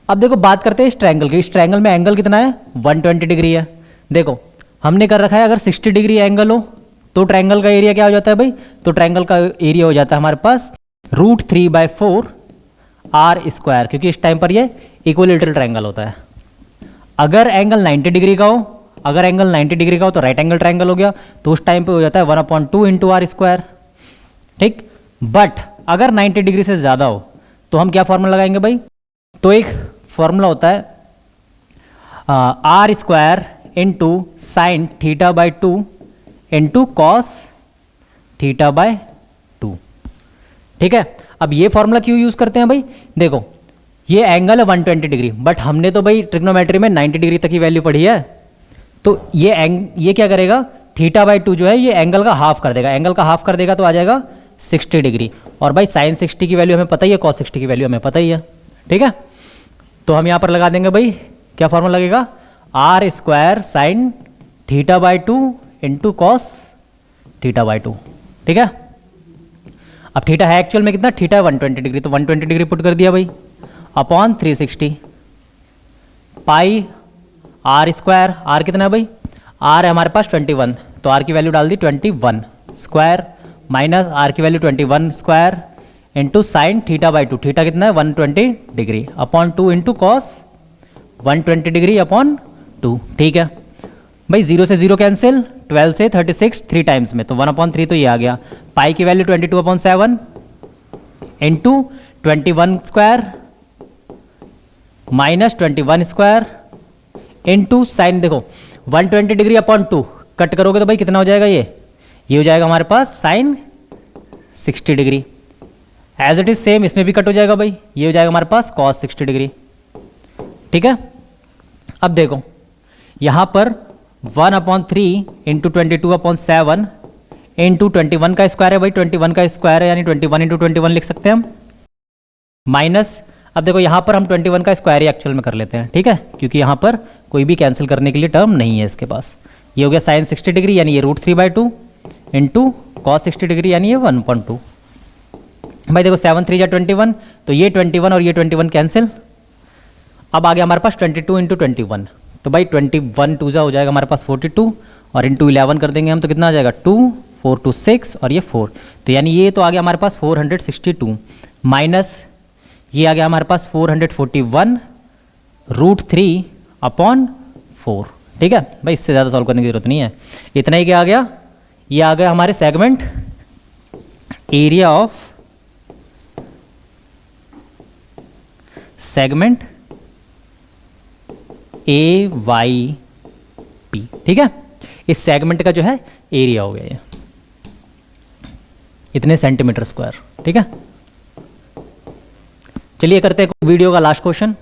S1: अब देखो बात करते हैं इस ट्रायंगल की। इस ट्रायंगल में एंगल कितना है? 120 डिग्री है। देखो हमने कर रखा है अगर 60 डिग्री एंगल हो तो ट्रायंगल का एरिया क्या हो जाता है भाई? तो ट्रायंगल का एरिया हो जाता है हमारे पास √3/4 R², क्योंकि इस टाइम पर ये इक्विलेटरल ट्रायंगल होता है। अगर एंगल 90 डिग्री का हो, अगर एंगल 90 डिग्री का हो तो राइट एंगल ट्रायंगल हो गया, तो उस टाइम पे हो जाता है 1/2 इंटू R²। ठीक, बट अगर 90 डिग्री से ज़्यादा हो तो हम क्या फॉर्मूला लगाएंगे भाई? तो एक फॉर्मूला होता है R² into sine θ/2 into cos θ/2। ठीक है, अब ये फॉर्मूला क्यों यूज करते हैं भाई? देखो ये एंगल है 120 डिग्री, बट हमने तो भाई ट्रिग्नोमेट्री में 90 डिग्री तक की वैल्यू पढ़ी है। तो ये क्या करेगा? θ/2 जो है ये एंगल का हाफ कर देगा। एंगल का हाफ कर देगा तो आ जाएगा 60 डिग्री। और भाई साइन 60 की वैल्यू हमें पता ही है, कॉस 60 की वैल्यू हमें पता ही है। ठीक है, तो हम यहाँ पर लगा देंगे भाई, क्या फॉर्मूला लगेगा? R² sign θ/2 into cos θ/2। ठीक है, अब थीटा है एक्चुअल में कितना? थीटा है 120 डिग्री, तो 120 डिग्री पुट कर दिया भाई अपॉन 360 पाई R²। R कितना है भाई? R है हमारे पास 21, तो R की वैल्यू डाल दी 21 स्क्वायर माइनस R की value 21 square into sine θ/2। Theta कितना है? 120 degree upon 2 into cos 120 degree upon 2। ठीक है भाई, 0 से 0 कैंसिल, 12 से 36 3 टाइम्स में, तो 1/3 तो ये आ गया। पाई की value 22/7 into 21 square minus 21 square into sign, देखो 120 डिग्री अपॉन 2 कट करोगे तो भाई कितना हो जाएगा? ये हो जाएगा हमारे पास sine 60 degree. As it is same इसमें भी कट हो जाएगा भाई, ये हो जाएगा हमारे पास cos 60 डिग्री। ठीक है, अब देखो यहां पर 1/3 इंटू 22/7 इंटू 21 का स्क्वायर है भाई, 21 का स्क्वायर है यानी 21 इंटू 21 लिख सकते हैं हम, माइनस, अब देखो यहां पर हम 21 का स्क्वायर ही एक्चुअल में कर लेते हैं, ठीक है, क्योंकि यहां पर कोई भी कैंसिल करने के लिए टर्म नहीं है इसके पास। ये हो गया sin 60 डिग्री यानी ये √3/2 इंटू cos 60 डिग्री यानी ये 1/2। भाई देखो 7 3 जा 21, तो ये 21 और ये 21 कैंसिल। अब आ गया हमारे पास 22 इंटू 21, तो भाई 21 2 जा हो जाएगा हमारे पास 42 और इंटू 11 कर देंगे हम तो कितना आ जाएगा 2, 4 2 6 और ये 4, तो यानी ये तो आ गया हमारे पास 462 माइनस ये आ गया हमारे पास 441 √3/4। ठीक है भाई, इससे ज़्यादा सॉल्व करने की जरूरत नहीं है, इतना ही क्या आ गया, ये आ गया हमारे segment area of segment AYP। ठीक है, इस सेगमेंट का जो है एरिया हो गया ये इतने सेंटीमीटर स्क्वायर। ठीक है, चलिए करते हैं वीडियो का लास्ट क्वेश्चन।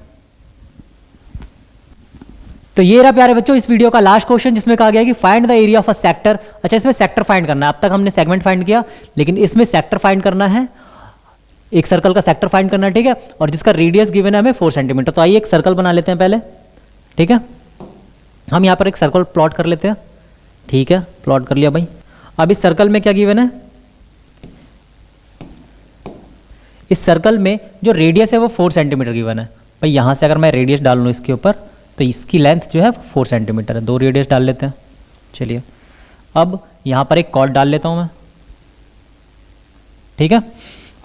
S1: तो ये रहा प्यारे बच्चों इस वीडियो का लास्ट क्वेश्चन, जिसमें कहा गया कि find the area of a sector. अच्छा, इसमें सेक्टर फाइंड करना है, अब तक हमने सेगमेंट फाइंड किया, लेकिन इसमें सेक्टर फाइंड करना है, एक सर्कल का सेक्टर फाइंड करना है। ठीक है, और जिसका रेडियस गिवन है हमें 4 सेंटीमीटर। तो आइए एक सर्कल बना लेते हैं पहले। ठीक है, हम यहाँ पर एक सर्कल प्लॉट कर लेते हैं। ठीक है, प्लॉट कर लिया भाई। अब इस सर्कल में क्या गिवन है, इस सर्कल में जो रेडियस है वो 4 सेंटीमीटर गिवन है। भाई यहाँ से अगर मैं रेडियस डाल लूँ इसके ऊपर, तो इसकी लेंथ जो है 4 सेंटीमीटर है, 2 रेडियस डाल लेते हैं। चलिए, अब यहाँ पर एक कॉर्ड डाल लेता हूँ मैं। ठीक है,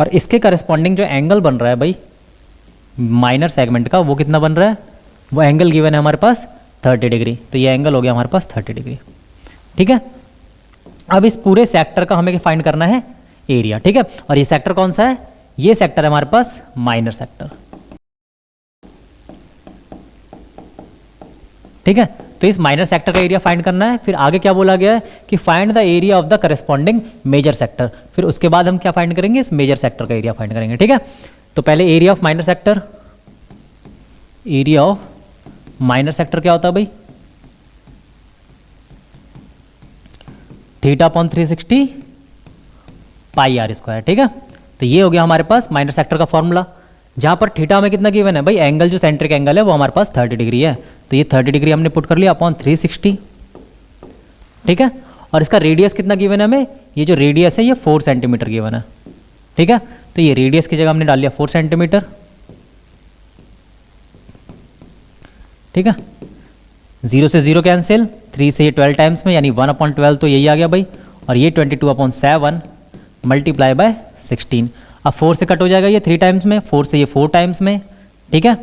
S1: और इसके करस्पॉन्डिंग जो एंगल बन रहा है भाई माइनर सेगमेंट का, वो कितना बन रहा है, वो एंगल गिवन है हमारे पास 30 डिग्री। तो ये एंगल हो गया हमारे पास 30 डिग्री। ठीक है, अब इस पूरे सेक्टर का हमें फाइंड करना है एरिया। ठीक है, और ये सेक्टर कौन सा है, ये सेक्टर है हमारे पास माइनर सेक्टर। ठीक है, तो इस माइनर सेक्टर का एरिया फाइंड करना है। फिर आगे क्या बोला गया है कि find the area of the corresponding major sector. फिर उसके बाद हम क्या फाइंड करेंगे, इस मेजर सेक्टर का एरिया फाइंड करेंगे। ठीक है, तो पहले area of minor sector, area of minor sector क्या होता है भाई, θ/360 πr²। ठीक है, तो ये हो गया हमारे पास माइनर सेक्टर का फॉर्मूला, जहां पर थीटा में कितना गिवन है भाई, एंगल जो सेंट्रिक एंगल है वो हमारे पास 30 डिग्री है। तो ये 30 डिग्री हमने पुट कर लिया अपॉन 360। ठीक है, और इसका रेडियस कितना गिवन है हमें, ये जो रेडियस है ये 4 सेंटीमीटर गिवन है। ठीक है, तो ये रेडियस की जगह हमने डाल लिया 4 सेंटीमीटर। ठीक है, 0 से 0 कैंसिल, 3 से ये 12 टाइम्स में यानी 1/12, तो यही आ गया भाई, और ये 22/7 मल्टीप्लाई बाय 16। अब 4 से कट हो जाएगा ये 3 टाइम्स में, 4 से ये 4 टाइम्स में। ठीक है,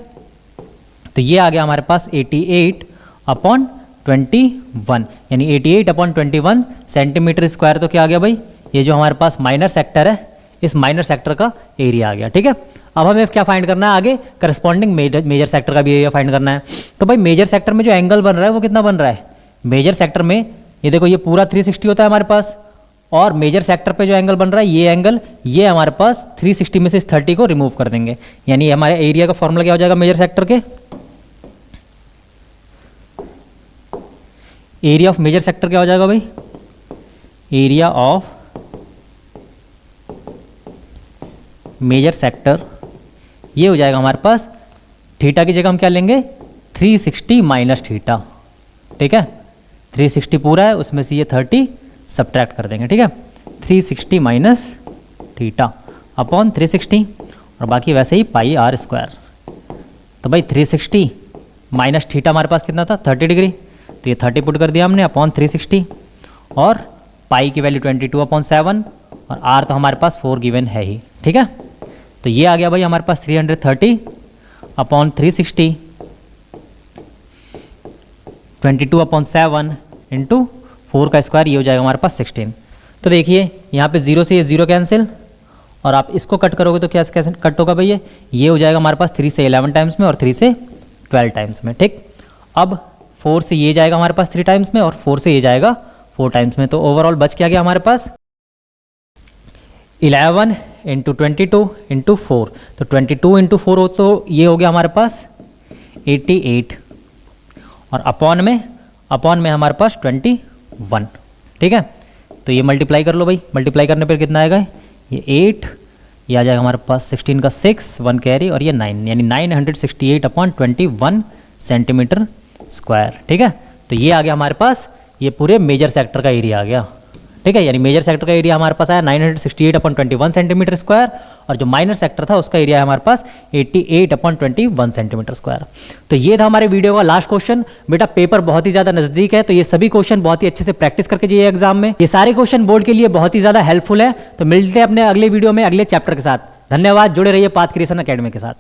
S1: तो ये आ गया हमारे पास 88/21 यानी 88/21 सेंटीमीटर स्क्वायर। तो क्या आ गया भाई, ये जो हमारे पास माइनर सेक्टर है, इस माइनर सेक्टर का एरिया आ गया। ठीक है, अब हमें क्या फाइंड करना है आगे, करस्पॉन्डिंग मेजर सेक्टर का भी एरिया फाइंड करना है। तो भाई मेजर सेक्टर में जो एंगल बन रहा है वो कितना बन रहा है, मेजर सेक्टर में ये देखो ये पूरा 360 होता है हमारे पास, और मेजर सेक्टर पे जो एंगल बन रहा है ये एंगल, ये हमारे पास 360 में से इस 30 को रिमूव कर देंगे, यानी हमारे एरिया का फॉर्मूला क्या हो जाएगा मेजर सेक्टर के, एरिया ऑफ मेजर सेक्टर क्या हो जाएगा भाई, एरिया ऑफ मेजर सेक्टर ये हो जाएगा हमारे पास, थीटा की जगह हम क्या लेंगे 360 माइनस थीटा। ठीक है, 360 पूरा है, उसमें से ये 30 सब्ट्रैक्ट कर देंगे। ठीक है, 360 माइनस थीटा अपॉन 360, और बाकी वैसे ही πr²। तो भाई 360 माइनस थीटा हमारे पास कितना था 30 डिग्री, तो ये 30 पुट कर दिया हमने अपॉन 360, और पाई की वैल्यू 22/7, और r तो हमारे पास 4 गिवन है ही। ठीक है, तो ये आ गया भाई हमारे पास 330/360 22/7 इंटू 4 का स्क्वायर, ये हो जाएगा हमारे पास 16। तो देखिए यहाँ पे 0 से ये 0 कैंसिल, और आप इसको कट करोगे तो क्या कैसे कट होगा भैया, ये हो जाएगा हमारे पास 3 से 11 टाइम्स में और 3 से 12 टाइम्स में। ठीक, अब 4 से ये जाएगा हमारे पास 3 टाइम्स में, और 4 से ये जाएगा 4 टाइम्स में, तो ओवरऑल बच क्या गया हमारे पास 11 इंटू 22 इंटू 4, तो 22 इंटू 4 हो तो ये हो गया हमारे पास 88, और अपॉन में हमारे पास 21, ठीक है। तो ये मल्टीप्लाई कर लो भाई, मल्टीप्लाई करने पर कितना आएगा, ये 8, ये आ जाएगा हमारे पास 16 का 6, 1 कैरी, और ये 9, यानी 968/21 सेंटीमीटर स्क्वायर, ठीक है। तो ये आ गया हमारे पास, ये पूरे मेजर सेक्टर का एरिया आ गया, ठीक है। यानी मेजर सेक्टर का एरिया हमारे पास आया 968/21 सेंटीमीटर स्क्वायर, और जो माइनर सेक्टर था उसका एरिया है हमारे पास 88/21 सेंटीमीटर स्क्वायर। तो ये था हमारे वीडियो का लास्ट क्वेश्चन। बेटा पेपर बहुत ही ज़्यादा नज़दीक है, तो ये सभी क्वेश्चन बहुत ही अच्छे से प्रैक्टिस करके जाइए एग्जाम में। ये सारे क्वेश्चन बोर्ड के लिए बहुत ही ज़्यादा हेल्पफुल है। तो मिलते हैं अपने अगले वीडियो में अगले चैप्टर के साथ। धन्यवाद, जुड़े रहिए पाथ क्रिएशन अकेडमी के साथ।